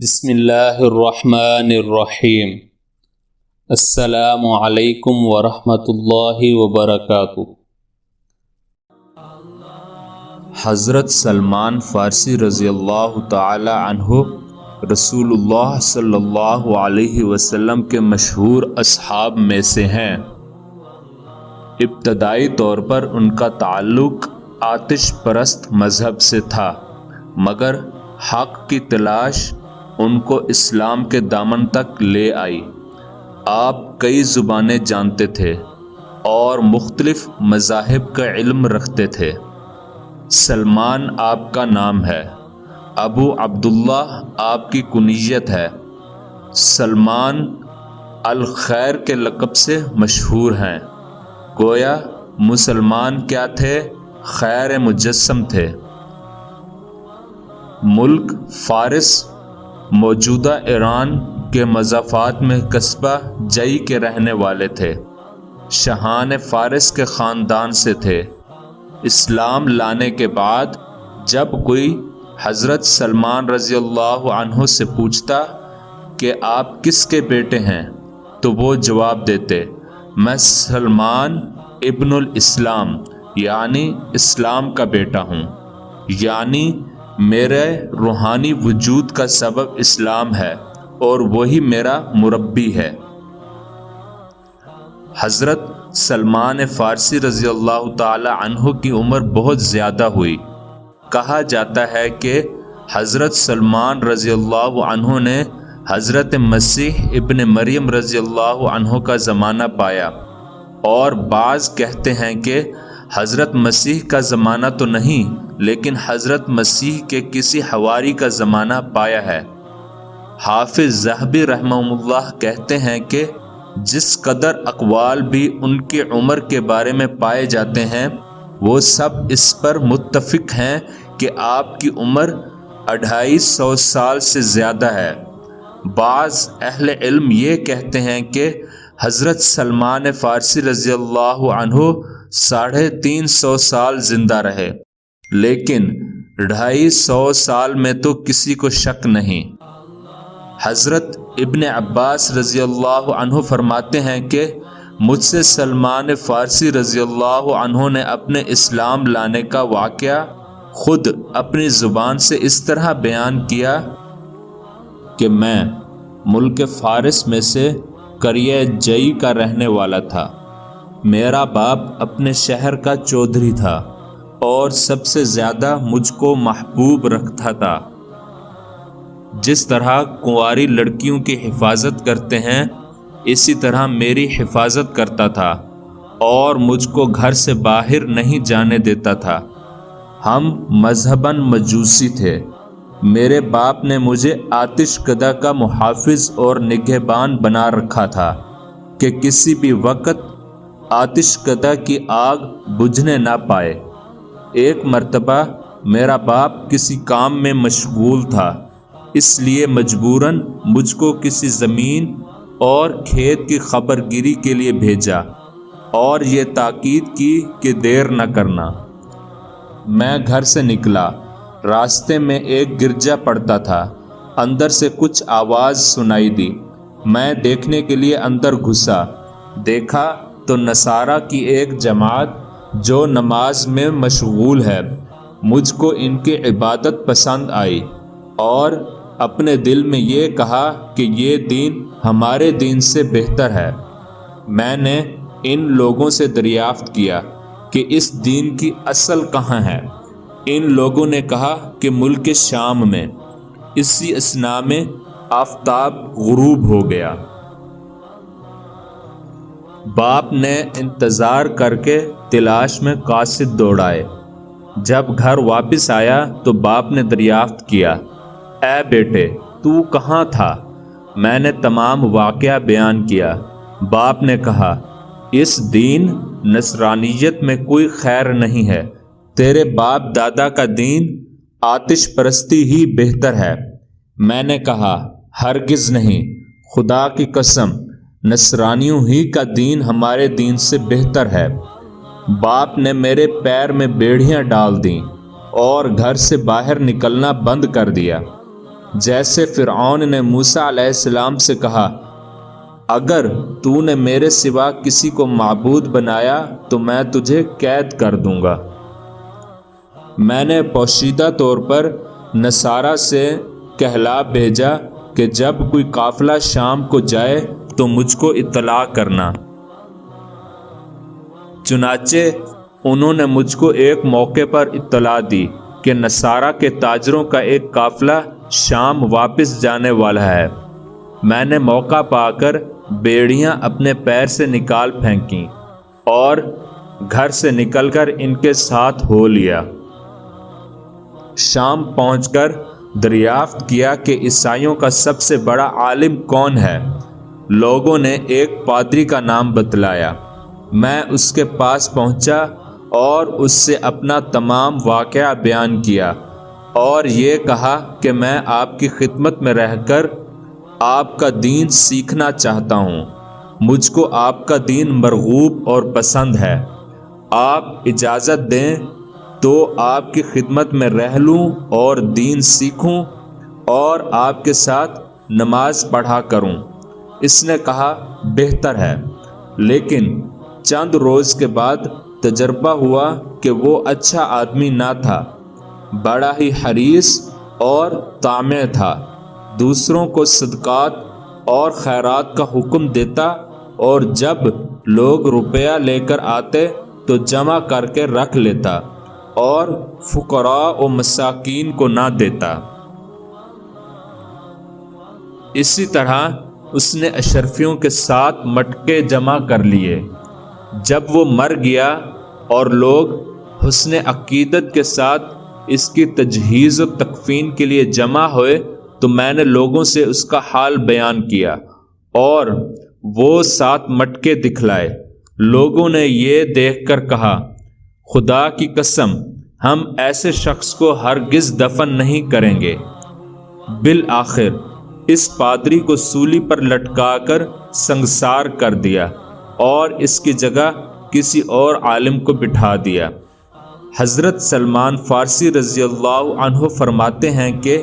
بسم اللہ الرحمن الرحیم۔ السلام علیکم ورحمۃ اللہ وبرکاتہ۔ حضرت سلمان فارسی رضی اللہ تعالی عنہ رسول اللہ صلی اللہ علیہ وسلم کے مشہور اصحاب میں سے ہیں۔ ابتدائی طور پر ان کا تعلق آتش پرست مذہب سے تھا، مگر حق کی تلاش ان کو اسلام کے دامن تک لے آئی۔ آپ کئی زبانیں جانتے تھے اور مختلف مذاہب کا علم رکھتے تھے۔ سلمان آپ کا نام ہے، ابو عبداللہ آپ کی کنیت ہے۔ سلمان الخیر کے لقب سے مشہور ہیں۔ گویا مسلمان کیا تھے؟ خیر مجسم تھے۔ ملک فارس موجودہ ایران کے مضافات میں قصبہ جئی کے رہنے والے تھے۔ شاہان فارس کے خاندان سے تھے۔ اسلام لانے کے بعد جب کوئی حضرت سلمان رضی اللہ عنہ سے پوچھتا کہ آپ کس کے بیٹے ہیں تو وہ جواب دیتے، میں سلمان ابن الاسلام یعنی اسلام کا بیٹا ہوں، یعنی میرے روحانی وجود کا سبب اسلام ہے اور وہی میرا مربی ہے۔ حضرت سلمان فارسی رضی اللہ تعالی عنہ کی عمر بہت زیادہ ہوئی۔ کہا جاتا ہے کہ حضرت سلمان رضی اللہ عنہ نے حضرت مسیح ابن مریم رضی اللہ عنہ کا زمانہ پایا، اور بعض کہتے ہیں کہ حضرت مسیح کا زمانہ تو نہیں لیکن حضرت مسیح کے کسی حواری کا زمانہ پایا ہے۔ حافظ ذہبی رحمہ اللہ کہتے ہیں کہ جس قدر اقوال بھی ان کی عمر کے بارے میں پائے جاتے ہیں وہ سب اس پر متفق ہیں کہ آپ کی عمر 250 سال سے زیادہ ہے۔ بعض اہل علم یہ کہتے ہیں کہ حضرت سلمان فارسی رضی اللہ عنہ 350 سال زندہ رہے، لیکن 250 سال میں تو کسی کو شک نہیں۔ حضرت ابن عباس رضی اللہ عنہ فرماتے ہیں کہ مجھ سے سلمان فارسی رضی اللہ عنہ نے اپنے اسلام لانے کا واقعہ خود اپنی زبان سے اس طرح بیان کیا کہ میں ملک فارس میں سے قریہ جئی کا رہنے والا تھا۔ میرا باپ اپنے شہر کا چودھری تھا اور سب سے زیادہ مجھ کو محبوب رکھتا تھا۔ جس طرح کنواری لڑکیوں کی حفاظت کرتے ہیں اسی طرح میری حفاظت کرتا تھا اور مجھ کو گھر سے باہر نہیں جانے دیتا تھا۔ ہم مذہباً مجوسی تھے۔ میرے باپ نے مجھے آتش کدہ کا محافظ اور نگہبان بنا رکھا تھا کہ کسی بھی وقت آتش کدہ کی آگ بجھنے نہ پائے۔ ایک مرتبہ میرا باپ کسی کام میں مشغول تھا، اس لیے مجبوراً مجھ کو کسی زمین اور کھیت کی خبر گیری کے لیے بھیجا اور یہ تاکید کی کہ دیر نہ کرنا۔ میں گھر سے نکلا، راستے میں ایک گرجا پڑتا تھا، اندر سے کچھ آواز سنائی دی۔ میں دیکھنے کے لیے اندر گھسا، دیکھا تو نصارہ کی ایک جماعت جو نماز میں مشغول ہے۔ مجھ کو ان کی عبادت پسند آئی اور اپنے دل میں یہ کہا کہ یہ دین ہمارے دین سے بہتر ہے۔ میں نے ان لوگوں سے دریافت کیا کہ اس دین کی اصل کہاں ہے۔ ان لوگوں نے کہا کہ ملک شام میں۔ اسی اثناء میں آفتاب غروب ہو گیا۔ باپ نے انتظار کر کے تلاش میں قاصد دوڑائے۔ جب گھر واپس آیا تو باپ نے دریافت کیا، اے بیٹے تو کہاں تھا؟ میں نے تمام واقعہ بیان کیا۔ باپ نے کہا، اس دین نصرانیت میں کوئی خیر نہیں ہے، تیرے باپ دادا کا دین آتش پرستی ہی بہتر ہے۔ میں نے کہا، ہرگز نہیں، خدا کی قسم، نصرانیوں ہی کا دین ہمارے دین سے بہتر ہے۔ باپ نے میرے پیر میں بیڑیاں ڈال دیں اور گھر سے باہر نکلنا بند کر دیا۔ جیسے فرعون نے موسیٰ علیہ السلام سے کہا، اگر تو نے میرے سوا کسی کو معبود بنایا تو میں تجھے قید کر دوں گا۔ میں نے پوشیدہ طور پر نصارہ سے کہلا بھیجا کہ جب کوئی قافلہ شام کو جائے تو مجھ کو اطلاع کرنا۔ چنانچہ انہوں نے مجھ کو ایک موقع پر اطلاع دی کہ نصارہ کے تاجروں کا ایک قافلہ شام واپس جانے والا ہے۔ میں نے موقع پا کر بیڑیاں اپنے پیر سے نکال پھینکیں اور گھر سے نکل کر ان کے ساتھ ہو لیا۔ شام پہنچ کر دریافت کیا کہ عیسائیوں کا سب سے بڑا عالم کون ہے۔ لوگوں نے ایک پادری کا نام بتلایا۔ میں اس کے پاس پہنچا اور اس سے اپنا تمام واقعہ بیان کیا اور یہ کہا کہ میں آپ کی خدمت میں رہ کر آپ کا دین سیکھنا چاہتا ہوں۔ مجھ کو آپ کا دین مرغوب اور پسند ہے۔ آپ اجازت دیں تو آپ کی خدمت میں رہ لوں اور دین سیکھوں اور آپ کے ساتھ نماز پڑھا کروں۔ اس نے کہا، بہتر ہے، لیکن چند روز کے بعد تجربہ ہوا کہ وہ اچھا آدمی نہ تھا، بڑا ہی حریص اور طامع تھا، دوسروں کو صدقات اور خیرات کا حکم دیتا اور جب لوگ روپیہ لے کر آتے تو جمع کر کے رکھ لیتا اور فقراء و مساکین کو نہ دیتا۔ اسی طرح اس نے اشرفیوں کے ساتھ مٹکے جمع کر لیے۔ جب وہ مر گیا اور لوگ حسن عقیدت کے ساتھ اس کی تجہیز و تکفین کے لیے جمع ہوئے تو میں نے لوگوں سے اس کا حال بیان کیا اور وہ 7 مٹکے دکھلائے۔ لوگوں نے یہ دیکھ کر کہا، خدا کی قسم، ہم ایسے شخص کو ہرگز دفن نہیں کریں گے۔ بالآخر اس پادری کو سولی پر لٹکا کر سنگسار کر دیا اور اس کی جگہ کسی اور عالم کو بٹھا دیا۔ حضرت سلمان فارسی رضی اللہ عنہ فرماتے ہیں کہ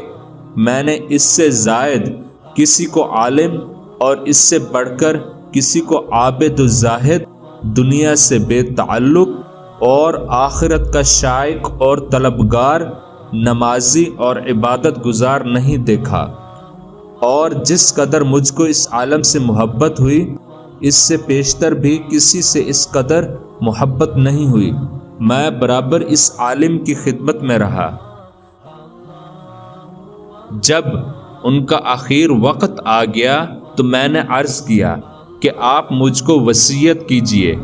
میں نے اس سے زائد کسی کو عالم اور اس سے بڑھ کر کسی کو عابد و زاہد، دنیا سے بے تعلق اور آخرت کا شائق اور طلبگار، نمازی اور عبادت گزار نہیں دیکھا۔ اور جس قدر مجھ کو اس عالم سے محبت ہوئی، اس سے پیشتر بھی کسی سے اس قدر محبت نہیں ہوئی۔ میں برابر اس عالم کی خدمت میں رہا۔ جب ان کا آخر وقت آ گیا تو میں نے عرض کیا کہ آپ مجھ کو وصیت کیجئے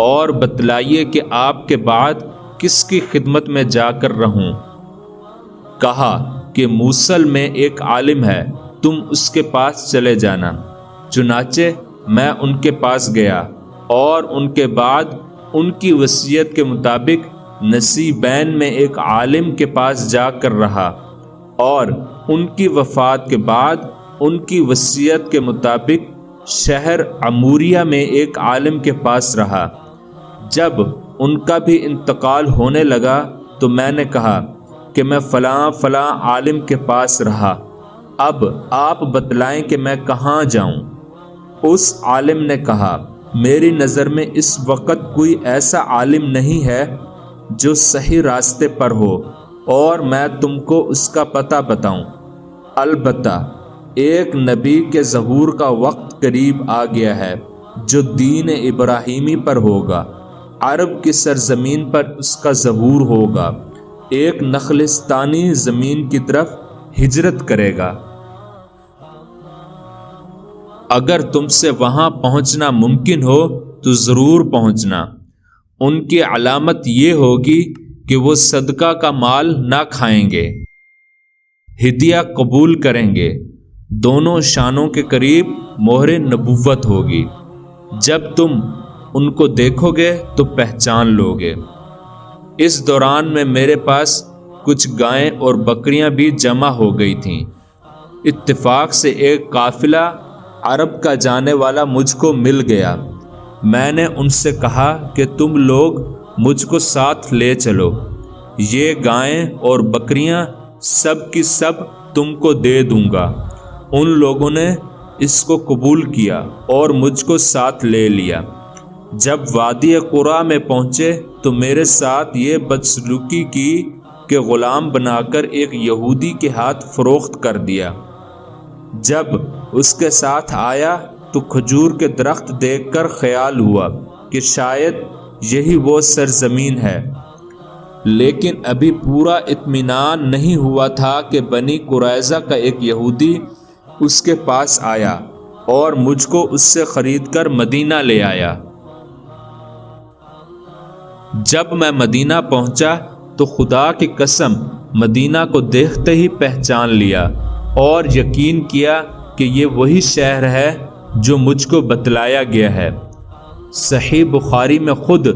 اور بتلائیے کہ آپ کے بعد کس کی خدمت میں جا کر رہوں۔ کہا کہ موصل میں ایک عالم ہے، تم اس کے پاس چلے جانا۔ چنانچہ میں ان کے پاس گیا اور ان کے بعد ان کی وصیت کے مطابق نصیبین میں ایک عالم کے پاس جا کر رہا اور ان کی وفات کے بعد ان کی وصیت کے مطابق شہر عموریہ میں ایک عالم کے پاس رہا۔ جب ان کا بھی انتقال ہونے لگا تو میں نے کہا کہ میں فلاں فلاں عالم کے پاس رہا، اب آپ بتلائیں کہ میں کہاں جاؤں۔ اس عالم نے کہا، میری نظر میں اس وقت کوئی ایسا عالم نہیں ہے جو صحیح راستے پر ہو اور میں تم کو اس کا پتہ بتاؤں۔ البتہ ایک نبی کے ظہور کا وقت قریب آ گیا ہے جو دین ابراہیمی پر ہوگا، عرب کی سرزمین پر اس کا ظہور ہوگا، ایک نخلستانی زمین کی طرف ہجرت کرے گا۔ اگر تم سے وہاں پہنچنا ممکن ہو تو ضرور پہنچنا۔ ان کی علامت یہ ہوگی کہ وہ صدقہ کا مال نہ کھائیں گے، ہدیہ قبول کریں گے، دونوں شانوں کے قریب مہر نبوت ہوگی۔ جب تم ان کو دیکھو گے تو پہچان لو گے۔ اس دوران میں میرے پاس کچھ گائیں اور بکریاں بھی جمع ہو گئی تھیں۔ اتفاق سے ایک قافلہ عرب کا جانے والا مجھ کو مل گیا۔ میں نے ان سے کہا کہ تم لوگ مجھ کو ساتھ لے چلو، یہ گائیں اور بکریاں سب کی سب تم کو دے دوں گا۔ ان لوگوں نے اس کو قبول کیا اور مجھ کو ساتھ لے لیا۔ جب وادی قرا میں پہنچے تو میرے ساتھ یہ بدسلوکی کی کہ غلام بنا کر ایک یہودی کے ہاتھ فروخت کر دیا۔ جب اس کے ساتھ آیا تو کھجور کے درخت دیکھ کر خیال ہوا کہ شاید یہی وہ سرزمین ہے، لیکن ابھی پورا اطمینان نہیں ہوا تھا کہ بنی قریظہ کا ایک یہودی اس کے پاس آیا اور مجھ کو اس سے خرید کر مدینہ لے آیا۔ جب میں مدینہ پہنچا تو خدا کی قسم مدینہ کو دیکھتے ہی پہچان لیا اور یقین کیا کہ یہ وہی شہر ہے جو مجھ کو بتلایا گیا ہے۔ صحیح بخاری میں خود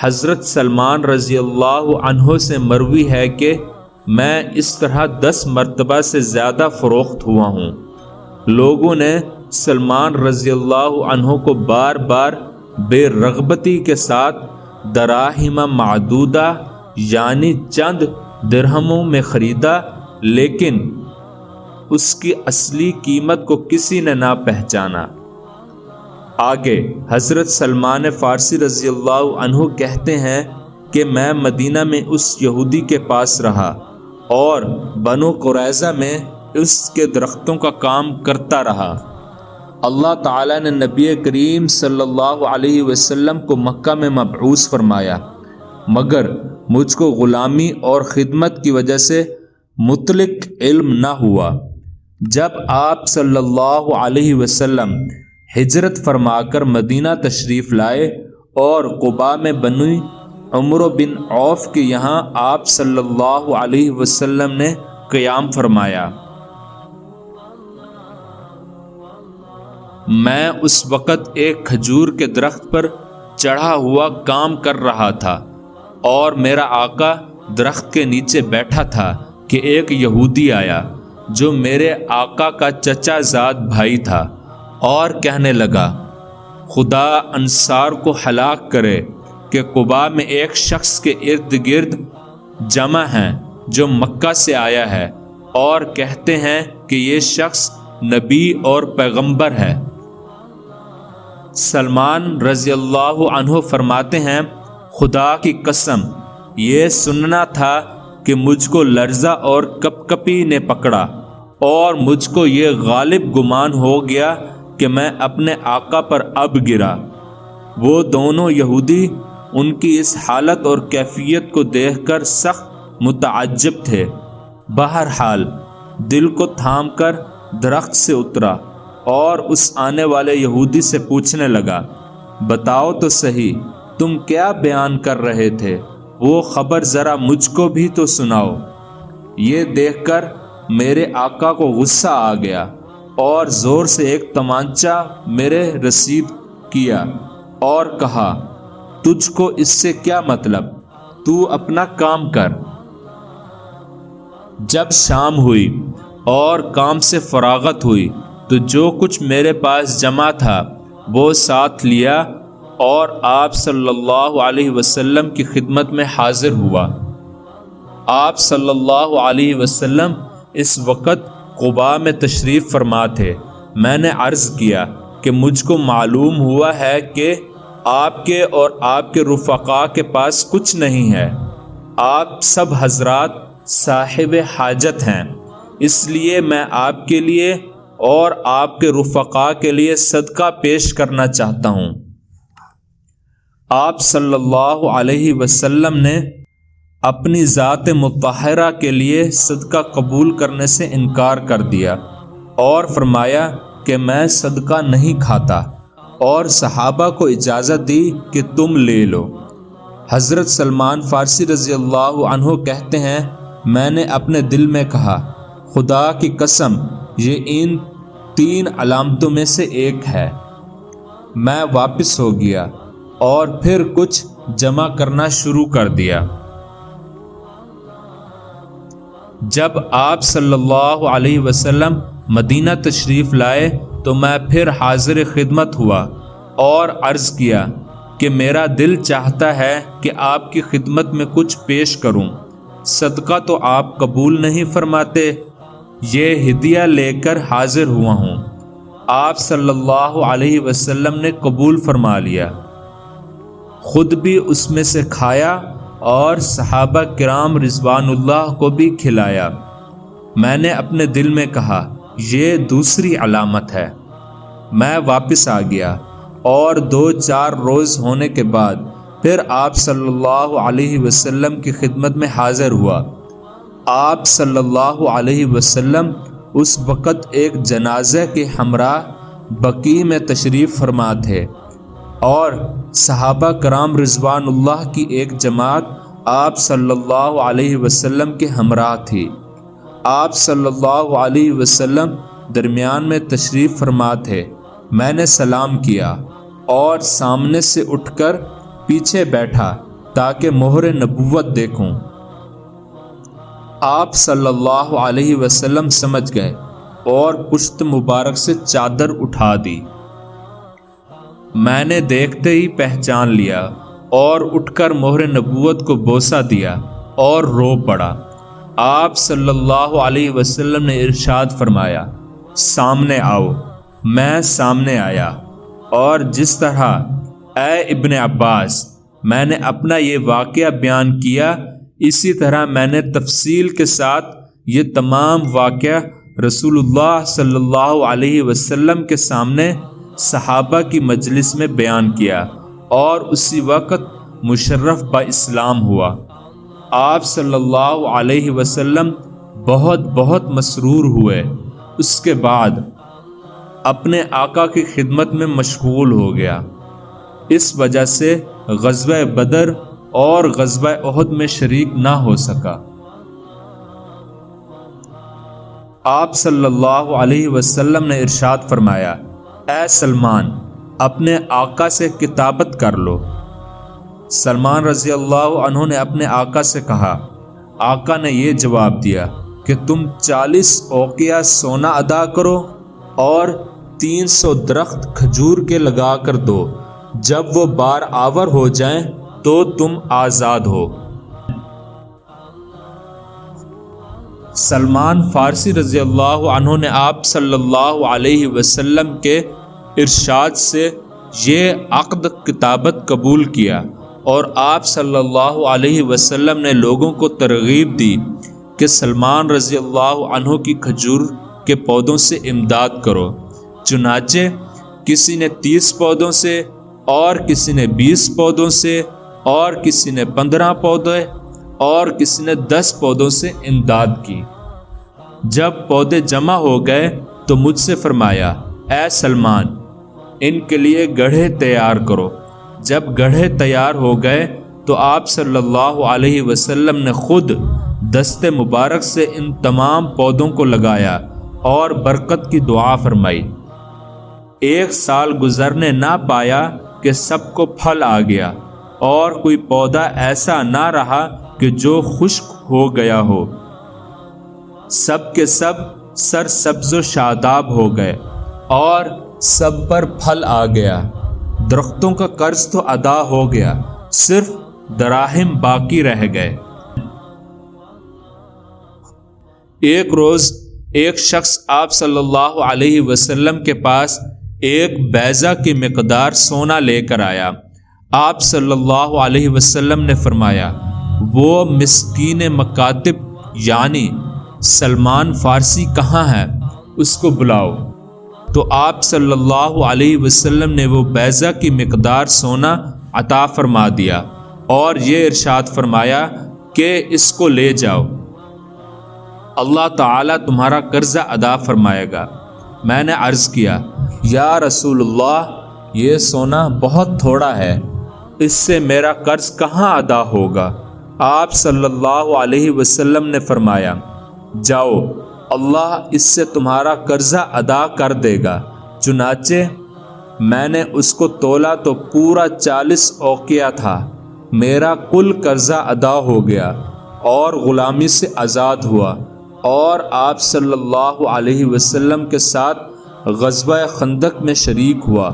حضرت سلمان رضی اللہ عنہ سے مروی ہے کہ میں اس طرح 10 مرتبہ سے زیادہ فروخت ہوا ہوں۔ لوگوں نے سلمان رضی اللہ عنہ کو بار بار بے رغبتی کے ساتھ دراہم معدودہ یعنی چند درہموں میں خریدا، لیکن اس کی اصلی قیمت کو کسی نے نہ پہچانا۔ آگے حضرت سلمان فارسی رضی اللہ عنہ کہتے ہیں کہ میں مدینہ میں اس یہودی کے پاس رہا اور بنو قریظہ میں اس کے درختوں کا کام کرتا رہا۔ اللہ تعالیٰ نے نبی کریم صلی اللہ علیہ وسلم کو مکہ میں مبعوث فرمایا، مگر مجھ کو غلامی اور خدمت کی وجہ سے مطلق علم نہ ہوا۔ جب آپ صلی اللہ علیہ وسلم ہجرت فرما کر مدینہ تشریف لائے اور قباء میں بنی عمرو بن عوف کے یہاں آپ صلی اللہ علیہ وسلم نے قیام فرمایا، میں اس وقت ایک کھجور کے درخت پر چڑھا ہوا کام کر رہا تھا اور میرا آقا درخت کے نیچے بیٹھا تھا کہ ایک یہودی آیا جو میرے آقا کا چچا زاد بھائی تھا اور کہنے لگا، خدا انصار کو ہلاک کرے کہ قباء میں ایک شخص کے ارد گرد جمع ہیں جو مکہ سے آیا ہے اور کہتے ہیں کہ یہ شخص نبی اور پیغمبر ہے۔ سلمان رضی اللہ عنہ فرماتے ہیں، خدا کی قسم یہ سننا تھا کہ مجھ کو لرزہ اور کپکپی نے پکڑا اور مجھ کو یہ غالب گمان ہو گیا کہ میں اپنے آقا پر اب گرا۔ وہ دونوں یہودی ان کی اس حالت اور کیفیت کو دیکھ کر سخت متعجب تھے۔ بہرحال دل کو تھام کر درخت سے اترا اور اس آنے والے یہودی سے پوچھنے لگا، بتاؤ تو صحیح تم کیا بیان کر رہے تھے؟ وہ خبر ذرا مجھ کو بھی تو سناؤ۔ یہ دیکھ کر میرے آقا کو غصہ آ گیا اور زور سے ایک تمانچہ میرے رسید کیا اور کہا، تجھ کو اس سے کیا مطلب؟ تو اپنا کام کر۔ جب شام ہوئی اور کام سے فراغت ہوئی تو جو کچھ میرے پاس جمع تھا وہ ساتھ لیا اور آپ صلی اللہ علیہ وسلم کی خدمت میں حاضر ہوا۔ آپ صلی اللہ علیہ وسلم اس وقت قباء میں تشریف فرما تھے۔ میں نے عرض کیا کہ مجھ کو معلوم ہوا ہے کہ آپ کے اور آپ کے رفقاء کے پاس کچھ نہیں ہے، آپ سب حضرات صاحب حاجت ہیں، اس لیے میں آپ کے لیے اور آپ کے رفقاء کے لیے صدقہ پیش کرنا چاہتا ہوں۔ آپ صلی اللہ علیہ وسلم نے اپنی ذات مطہرہ کے لیے صدقہ قبول کرنے سے انکار کر دیا اور فرمایا کہ میں صدقہ نہیں کھاتا، اور صحابہ کو اجازت دی کہ تم لے لو۔ حضرت سلمان فارسی رضی اللہ عنہ کہتے ہیں، میں نے اپنے دل میں کہا، خدا کی قسم یہ ان 3 علامتوں میں سے ایک ہے۔ میں واپس ہو گیا اور پھر کچھ جمع کرنا شروع کر دیا۔ جب آپ صلی اللہ علیہ وسلم مدینہ تشریف لائے تو میں پھر حاضر خدمت ہوا اور عرض کیا کہ میرا دل چاہتا ہے کہ آپ کی خدمت میں کچھ پیش کروں، صدقہ تو آپ قبول نہیں فرماتے؟ یہ ہدیہ لے کر حاضر ہوا ہوں۔ آپ صلی اللہ علیہ وسلم نے قبول فرما لیا، خود بھی اس میں سے کھایا اور صحابہ کرام رضوان اللہ کو بھی کھلایا۔ میں نے اپنے دل میں کہا یہ دوسری علامت ہے۔ میں واپس آ گیا اور 2-4 روز ہونے کے بعد پھر آپ صلی اللہ علیہ وسلم کی خدمت میں حاضر ہوا۔ آپ صلی اللہ علیہ وسلم اس وقت ایک جنازہ کے ہمراہ بقیع میں تشریف فرما تھے اور صحابہ کرام رضوان اللہ کی ایک جماعت آپ صلی اللہ علیہ وسلم کے ہمراہ تھی۔ آپ صلی اللہ علیہ وسلم درمیان میں تشریف فرما تھے۔ میں نے سلام کیا اور سامنے سے اٹھ کر پیچھے بیٹھا تاکہ مہر نبوت دیکھوں۔ آپ صلی اللہ علیہ وسلم سمجھ گئے اور پشت مبارک سے چادر اٹھا دی۔ میں نے دیکھتے ہی پہچان لیا اور اٹھ کر مہر نبوت کو بوسہ دیا اور رو پڑا۔ آپ صلی اللہ علیہ وسلم نے ارشاد فرمایا سامنے آؤ۔ میں سامنے آیا اور جس طرح اے ابن عباس میں نے اپنا یہ واقعہ بیان کیا، اسی طرح میں نے تفصیل کے ساتھ یہ تمام واقعہ رسول اللہ صلی اللہ علیہ وسلم کے سامنے صحابہ کی مجلس میں بیان کیا اور اسی وقت مشرف با اسلام ہوا۔ آپ صلی اللہ علیہ وسلم بہت مسرور ہوئے۔ اس کے بعد اپنے آقا کی خدمت میں مشغول ہو گیا۔ اس وجہ سے غزوہ بدر اور غزوہ احد میں شریک نہ ہو سکا۔ آپ صلی اللہ علیہ وسلم نے ارشاد فرمایا اے سلمان اپنے آقا سے کتابت کر لو۔ سلمان رضی اللہ عنہ نے اپنے آقا سے کہا۔ آقا نے یہ جواب دیا کہ تم 40 اوقیہ سونا ادا کرو اور 300 درخت کھجور کے لگا کر دو، جب وہ بار آور ہو جائیں تو تم آزاد ہو۔ سلمان فارسی رضی اللہ عنہ نے آپ صلی اللہ علیہ وسلم کے ارشاد سے یہ عقد کتابت قبول کیا اور آپ صلی اللہ علیہ وسلم نے لوگوں کو ترغیب دی کہ سلمان رضی اللہ عنہ کی کھجور کے پودوں سے امداد کرو۔ چنانچہ کسی نے 30 پودوں سے اور کسی نے 20 پودوں سے اور کسی نے 15 پودے اور کسی نے 10 پودوں سے امداد کی۔ جب پودے جمع ہو گئے تو مجھ سے فرمایا اے سلمان ان کے لیے گڑھے تیار کرو۔ جب گڑھے تیار ہو گئے تو آپ صلی اللہ علیہ وسلم نے خود دست مبارک سے ان تمام پودوں کو لگایا اور برکت کی دعا فرمائی۔ 1 سال گزرنے نہ پایا کہ سب کو پھل آ گیا اور کوئی پودا ایسا نہ رہا کہ جو خشک ہو گیا ہو۔ سب کے سب سر سبز و شاداب ہو گئے اور سب پر پھل آ گیا۔ درختوں کا قرض تو ادا ہو گیا، صرف دراہم باقی رہ گئے۔ ایک روز ایک شخص آپ صلی اللہ علیہ وسلم کے پاس ایک بیضہ کی مقدار سونا لے کر آیا۔ آپ صلی اللہ علیہ وسلم نے فرمایا وہ مسکین مکاتب یعنی سلمان فارسی کہاں ہے؟ اس کو بلاؤ۔ تو آپ صلی اللہ علیہ وسلم نے وہ بیضہ کی مقدار سونا عطا فرما دیا اور یہ ارشاد فرمایا کہ اس کو لے جاؤ، اللہ تعالیٰ تمہارا قرضہ ادا فرمائے گا۔ میں نے عرض کیا یا رسول اللہ یہ سونا بہت تھوڑا ہے، اس سے میرا قرض کہاں ادا ہوگا؟ آپ صلی اللہ علیہ وسلم نے فرمایا جاؤ، اللہ اس سے تمہارا قرضہ ادا کر دے گا۔ چنانچہ میں نے اس کو تولا تو پورا 40 اوقیہ تھا۔ میرا کل قرضہ ادا ہو گیا اور غلامی سے آزاد ہوا اور آپ صلی اللہ علیہ وسلم کے ساتھ غزوہ خندق میں شریک ہوا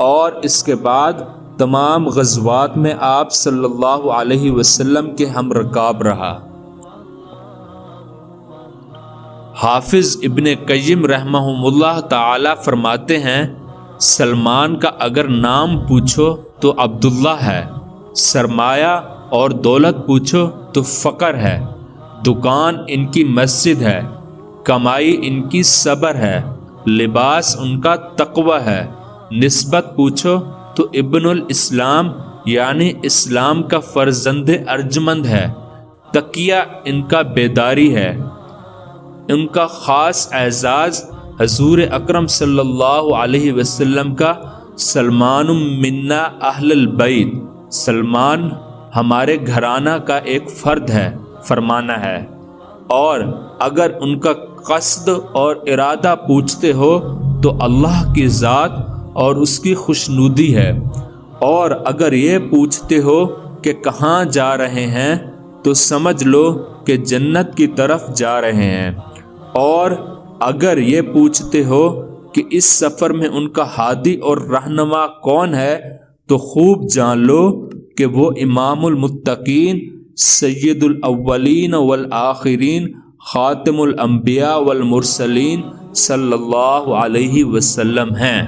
اور اس کے بعد تمام غزوات میں آپ صلی اللہ علیہ وسلم کے ہم رکاب رہا۔ حافظ ابن قیم رحمہ اللہ تعالی فرماتے ہیں سلمان کا اگر نام پوچھو تو عبداللہ ہے، سرمایہ اور دولت پوچھو تو فقر ہے، دکان ان کی مسجد ہے، کمائی ان کی صبر ہے، لباس ان کا تقوی ہے، نسبت پوچھو تو ابن الاسلام یعنی اسلام کا فرزند ارجمند ہے، تقیہ ان کا بیداری ہے، ان کا خاص اعزاز حضور اکرم صلی اللہ علیہ وسلم کا سلمان منا اہل البیت، سلمان ہمارے گھرانہ کا ایک فرد ہے فرمانا ہے، اور اگر ان کا قصد اور ارادہ پوچھتے ہو تو اللہ کی ذات اور اس کی خوشنودی ہے، اور اگر یہ پوچھتے ہو کہ کہاں جا رہے ہیں تو سمجھ لو کہ جنت کی طرف جا رہے ہیں، اور اگر یہ پوچھتے ہو کہ اس سفر میں ان کا ہادی اور رہنما کون ہے تو خوب جان لو کہ وہ امام المتقین، سید الاولین والآخرین، خاتم الانبیاء والمرسلین صلی اللہ علیہ وسلم ہیں۔